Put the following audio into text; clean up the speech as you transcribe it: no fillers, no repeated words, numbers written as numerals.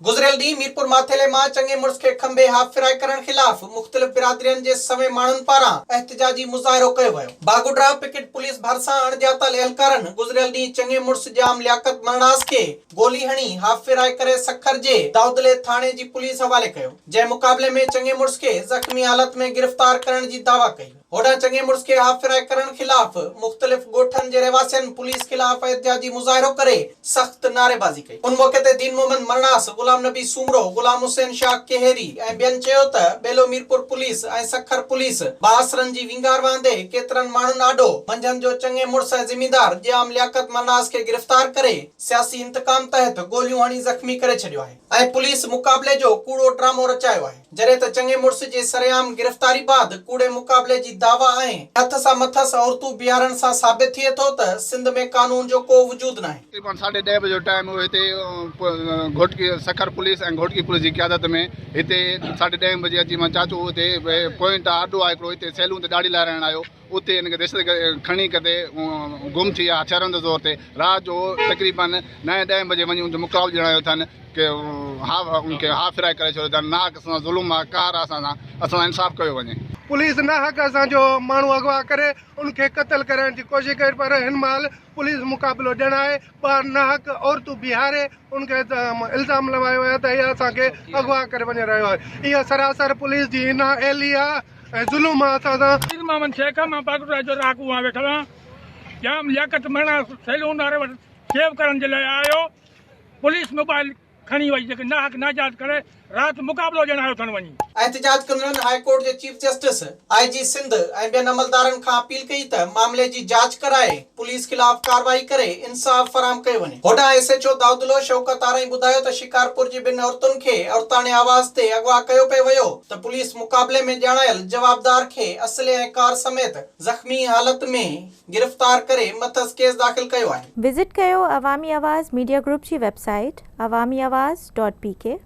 गुज़रियल ॾींहुं मीरपुर माथेले मां चङे मुड़िस खे खंबे हाथ फिराए करण ख़िलाफ़ मुख़्तलिफ़ बिरादरियुनि जे सवें माण्हुनि पारां एहतिजाजी मुज़ाहिरो कयो वियो। बागुडरा पिकेट पुलिस भरिसां अणॼातल एहलकारनि गुज़रियल ॾींहुं चङे मुड़िस जाम लियाकत मरणास खे गोली हणी हाथ फिराए करे सखर जे दाऊदले थाणे जी पुलिस हवाले कयो। जंहिं मुक़ाबले में चङे मुड़िस खे ज़ख़्मी हालत में गिरफ़्तार करण जी दावा कई। होॾां चङे मुड़िस खे हाथ फिराए करण ख़िलाफ़ मुख़्तलिफ़ ॻोठनि जे रहवासियुनि पुलिस ख़िलाफ़ एहतिजाजी मुज़ाहिरो करे सख़्त नारेबाज़ी कई। उन मौक़े ते दीन मोहम्मद मरणास, गुलाम नबी सूमरो, गुलाम हुसैन शाह केहरी ऐं ॿियनि चयो त बेलो मीरपुर पुलिस ऐं सखर पुलिस बासरनि जी विंगार वांदे केतिरनि माण्हुनि आॾो मंझंदि जो चङे मुड़िस ऐं ज़िमीदार जाम लियाकत मरणास खे गिरफ़्तार करे सियासी इंतकाम तहत गोलियूं हणी ज़ख़्मी करे छॾियो आहे ऐं पुलिस मुक़ाबले जो कूड़ो ड्रामो रचायो आहे। जॾहिं त चङे मुड़िस जे सरेआम गिरफ़्तारी बाद कूड़े मुक़ाबले जी दावा ऐं हथ सां मथस औरतूं बीहारण सां साबित थिए थो त सिंध में कानून जो को वजूद नाहे। तक़रीबन 10:30 बजे जो टाइम हुयो हिते घोटकी सखर पुलिस ऐं घोटकी पुलिस जी क़यादत में हिते 10:30 बजे अची मां चाचू हिते पॉइंट आॾो आहे हिकिड़ो हिते सैलून ते ॾाढ़ी लाराइण आयो। उते हिनखे दहशत खणी करे गुम थी विया हथियारनि जे ज़ोर ते। राति जो तक़रीबन 9-10 बजे वञी उनजो मुक़ाबिलो ॼणायो अथनि कि उनखे हाथ फिराए करे छॾियो अथनि। नाहक असां ज़ुल्म आहे, कार आहे, असां इंसाफ़ कयो वञे। पुलिस नाहक असांजो माण्हू अगवा करे उनखे क़त्ल करण जी कोशिशि कई, पर हिन महिल पुलिस मुक़ाबिलो ॼणाए ॿ नाहक औरतूं बीहारे उनखे इल्ज़ाम लॻायो आहे त इहा असांखे अगवा करे वञी रहियो आहे। इहा सरासर पुलिस जी नाअहली आहे ऐं ज़ुल्म आहे असां सां। मोहम्मद शेख मां बागुडरा जो राकू आं वेठल आं। जाम लियाकत मरना सैलून वारे वटि सेव करण जे लाइ आयो। पुलिस मोबाइल खणी वई जेके नाहक नाजात करे राति मुक़ाबिलो ॼणायो अथनि वञी। एहतिजाज कंदड़नि हाई कोर्ट जे चीफ जस्टिस IG सिंध ऐं ॿियनि अमलदारनि खां अपील कई त मामले जी जांच कराए पुलिस ख़िलाफ़ कार्रवाई करे इंसाफ़ फराहम कयो वञे। होॾां SHO दाऊदलो शौकत आरई ॿुधायो त शिकारपुर जी ॿिनि औरतुनि खे औरताणे आवाज़ ते अगवा कयो पियो वियो त पुलिस मुक़ाबले में ॼाणायल जवाबदार खे असले ऐं कार समेत ज़ख़्मी हालत में गिरफ़्तार करे मथस केस दाख़िल कयो आहे। विज़िट कयो अवामी आवाज़ मीडिया ग्रुप जी वेबसाइट awamiawaz.pk